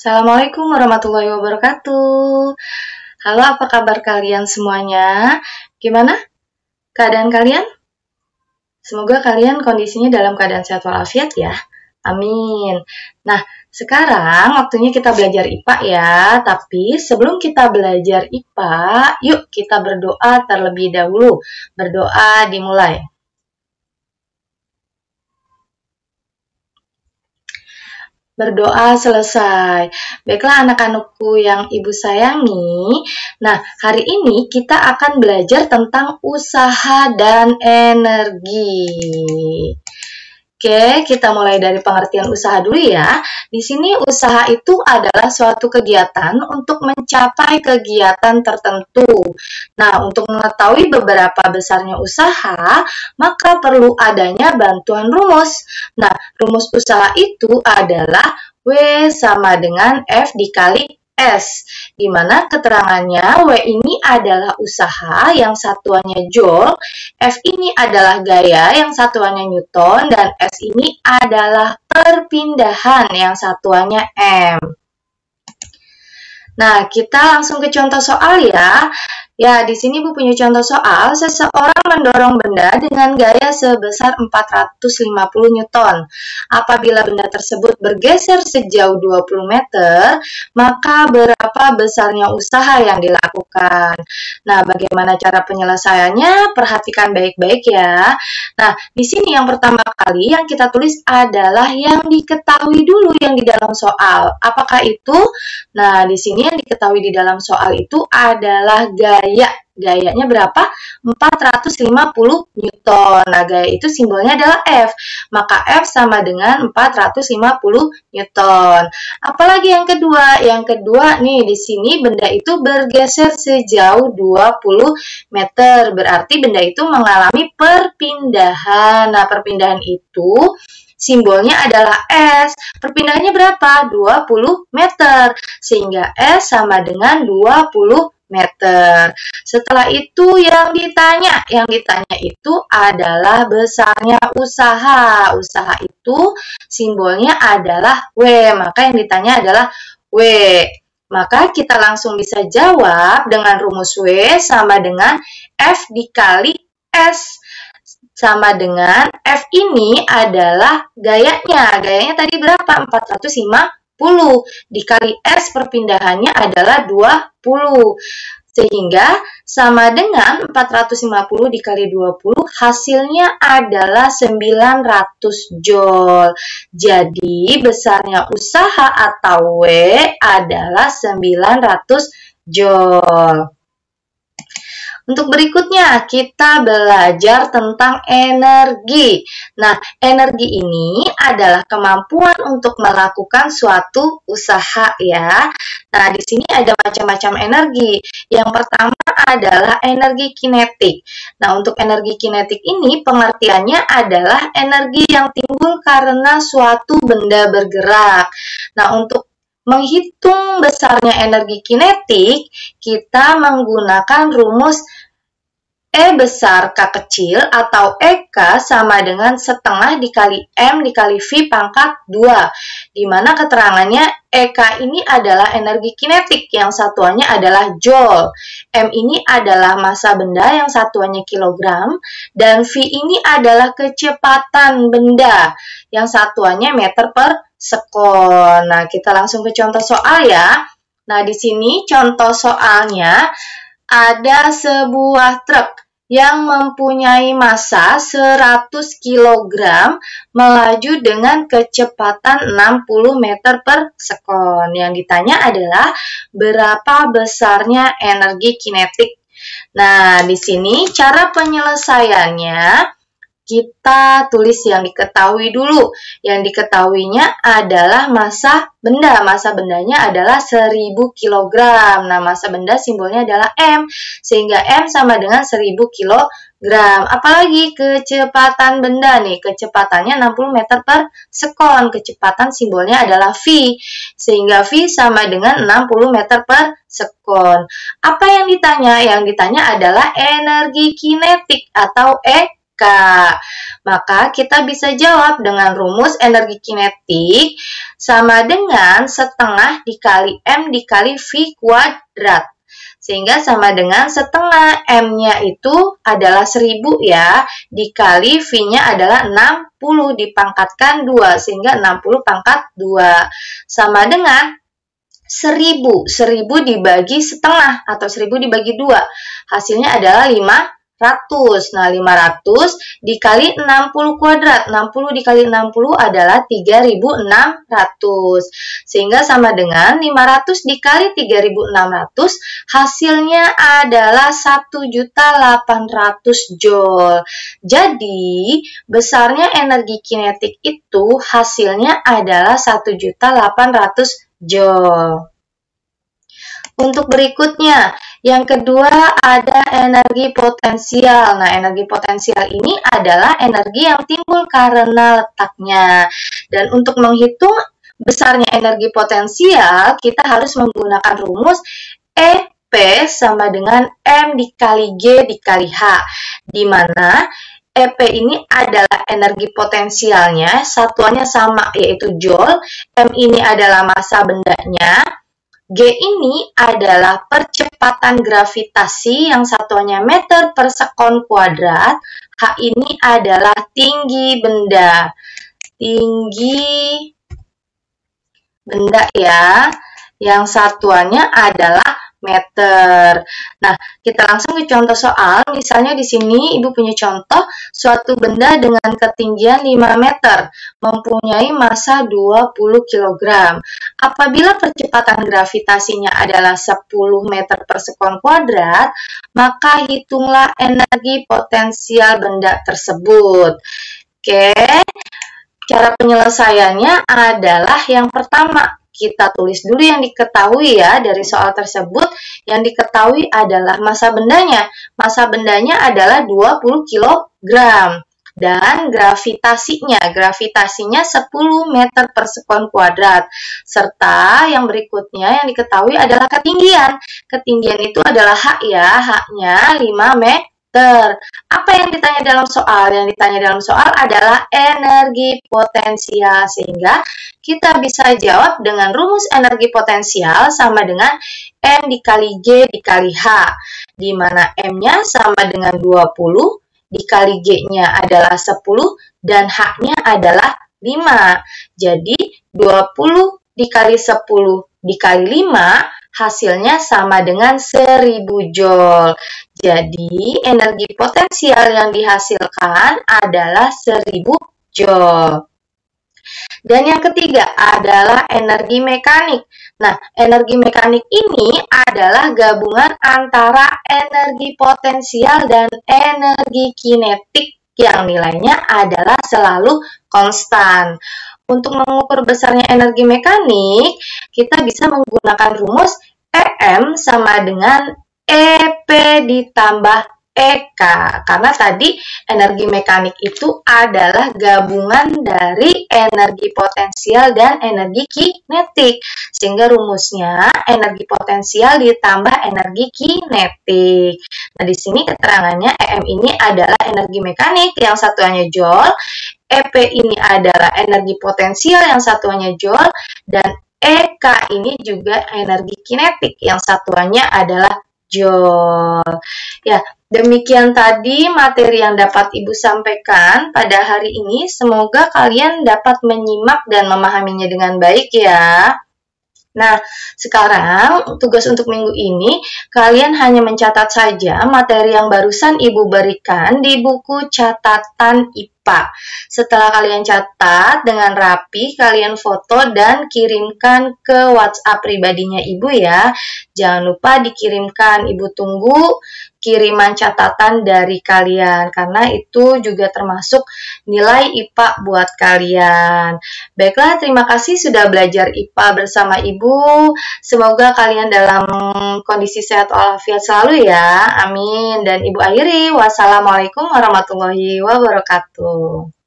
Assalamualaikum warahmatullahi wabarakatuh. Halo, apa kabar kalian semuanya? Gimana keadaan kalian? Semoga kalian kondisinya dalam keadaan sehat walafiat ya. Amin. Nah, sekarang waktunya kita belajar IPA ya. Tapi sebelum kita belajar IPA, yuk kita berdoa terlebih dahulu. Berdoa dimulai. Berdoa selesai. Baiklah anak-anakku yang ibu sayangi. Nah, hari ini kita akan belajar tentang usaha dan energi. Oke, kita mulai dari pengertian usaha dulu ya. Di sini usaha itu adalah suatu kegiatan untuk mencapai kegiatan tertentu. Nah, untuk mengetahui beberapa besarnya usaha, maka perlu adanya bantuan rumus. Nah, rumus usaha itu adalah W sama dengan F dikali S, di mana keterangannya W ini adalah usaha yang satuannya Joule, F ini adalah gaya yang satuannya Newton, dan S ini adalah perpindahan yang satuannya M. Nah, kita langsung ke contoh soal ya. Ya, di sini Bu punya contoh soal, seseorang mendorong benda dengan gaya sebesar 450 Newton. Apabila benda tersebut bergeser sejauh 20 meter, maka berapa besarnya usaha yang dilakukan? Nah, bagaimana cara penyelesaiannya? Perhatikan baik-baik ya. Nah, di sini yang pertama kali yang kita tulis adalah yang diketahui dulu yang di dalam soal. Apakah itu? Nah, di sini yang diketahui di dalam soal itu adalah gaya. Gayanya berapa? 450 Newton. Nah, gaya itu simbolnya adalah F. Maka F sama dengan 450 Newton. Apalagi yang kedua? Yang kedua nih, di sini benda itu bergeser sejauh 20 meter. Berarti benda itu mengalami perpindahan. Nah, perpindahan itu simbolnya adalah S. Perpindahannya berapa? 20 meter. Sehingga S sama dengan 20 meter. Setelah itu yang ditanya itu adalah besarnya usaha. Usaha itu simbolnya adalah W. Maka yang ditanya adalah W. Maka kita langsung bisa jawab dengan rumus W sama dengan F dikali S. Sama dengan F ini adalah gayanya. Gayanya tadi berapa? 450 dikali S perpindahannya adalah 20. Sehingga sama dengan 450 dikali 20 hasilnya adalah 900 Joule. Jadi besarnya usaha atau W adalah 900 Joule. Untuk berikutnya, kita belajar tentang energi. Nah, energi ini adalah kemampuan untuk melakukan suatu usaha ya. Nah, di sini ada macam-macam energi. Yang pertama adalah energi kinetik. Nah, untuk energi kinetik ini pengertiannya adalah energi yang timbul karena suatu benda bergerak. Nah, untuk menghitung besarnya energi kinetik, kita menggunakan rumus E besar K kecil atau EK sama dengan setengah dikali M dikali V pangkat 2. Di mana keterangannya EK ini adalah energi kinetik yang satuannya adalah Joule. M ini adalah massa benda yang satuannya kilogram. Dan V ini adalah kecepatan benda yang satuannya meter per sekon. Nah, kita langsung ke contoh soal ya. Nah, di sini contoh soalnya ada sebuah truk yang mempunyai massa 100 kg melaju dengan kecepatan 60 meter per sekon. Yang ditanya adalah berapa besarnya energi kinetik. Nah, di sini cara penyelesaiannya kita tulis yang diketahui dulu. Yang diketahuinya adalah massa benda. Massa bendanya adalah 1000 kg. Nah, massa benda simbolnya adalah M. Sehingga M sama dengan 1000 kg. Apalagi kecepatan benda nih. Kecepatannya 60 meter per sekon. Kecepatan simbolnya adalah V. Sehingga V sama dengan 60 meter per sekon. Apa yang ditanya? Yang ditanya adalah energi kinetik atau E K. Maka kita bisa jawab dengan rumus energi kinetik sama dengan setengah dikali M dikali V kuadrat. Sehingga sama dengan setengah M-nya itu adalah 1000 ya, dikali V-nya adalah 60 dipangkatkan 2, sehingga 60 pangkat 2. Sama dengan 1000 dibagi setengah atau 1000 dibagi 2. Hasilnya adalah 500. Nah, 500 dikali 60 kuadrat. 60 dikali 60 adalah 3600. Sehingga sama dengan 500 dikali 3600, hasilnya adalah 1.800 Joule. Jadi, besarnya energi kinetik itu hasilnya adalah 1.800 Joule. Untuk berikutnya, yang kedua ada energi potensial. Nah, energi potensial ini adalah energi yang timbul karena letaknya. Dan untuk menghitung besarnya energi potensial, kita harus menggunakan rumus EP sama dengan M dikali G dikali H, di mana EP ini adalah energi potensialnya, satuannya sama yaitu Joule, M ini adalah massa bendanya, G ini adalah percepatan gravitasi yang satuannya meter per sekon kuadrat. H ini adalah tinggi benda. Tinggi benda ya, yang satuannya adalah meter. Nah, kita langsung ke contoh soal. Misalnya di sini Ibu punya contoh suatu benda dengan ketinggian 5 meter, mempunyai massa 20 kg. Apabila percepatan gravitasinya adalah 10 meter per sekon kuadrat, maka hitunglah energi potensial benda tersebut. Oke, cara penyelesaiannya adalah yang pertama, kita tulis dulu yang diketahui ya dari soal tersebut. Yang diketahui adalah massa bendanya. Massa bendanya adalah 20 kg. Dan gravitasinya 10 meter per sekon kuadrat. Serta yang berikutnya yang diketahui adalah ketinggian. Ketinggian itu adalah H ya, H-nya 5 meter. Apa yang ditanya dalam soal? Yang ditanya dalam soal adalah energi potensial, sehingga kita bisa jawab dengan rumus energi potensial sama dengan M dikali G dikali H, di mana M-nya sama dengan 20, dikali G-nya adalah 10, dan H-nya adalah 5. Jadi, 20 dikali 10 dikali 5, hasilnya sama dengan 1000 Joule. Jadi, energi potensial yang dihasilkan adalah 1000 Joule. Dan yang ketiga adalah energi mekanik. Nah, energi mekanik ini adalah gabungan antara energi potensial dan energi kinetik yang nilainya adalah selalu konstan. Untuk mengukur besarnya energi mekanik, kita bisa menggunakan rumus EM sama dengan EP ditambah EK, karena tadi energi mekanik itu adalah gabungan dari energi potensial dan energi kinetik, sehingga rumusnya energi potensial ditambah energi kinetik. Nah, di sini keterangannya EM ini adalah energi mekanik yang satuannya Joule, EP ini adalah energi potensial yang satuannya Joule, dan EK ini juga energi kinetik yang satuannya adalah Joule. Ya, demikian tadi materi yang dapat Ibu sampaikan pada hari ini. Semoga kalian dapat menyimak dan memahaminya dengan baik ya. Nah, sekarang tugas untuk minggu ini, kalian hanya mencatat saja materi yang barusan Ibu berikan di buku catatan IPA. Setelah kalian catat dengan rapi, kalian foto dan kirimkan ke WhatsApp pribadinya Ibu ya. Jangan lupa dikirimkan, Ibu tunggu kiriman catatan dari kalian, karena itu juga termasuk nilai IPA buat kalian. Baiklah, terima kasih sudah belajar IPA bersama Ibu. Semoga kalian dalam kondisi sehat walafiat selalu ya. Amin. Dan Ibu akhiri, wassalamualaikum warahmatullahi wabarakatuh.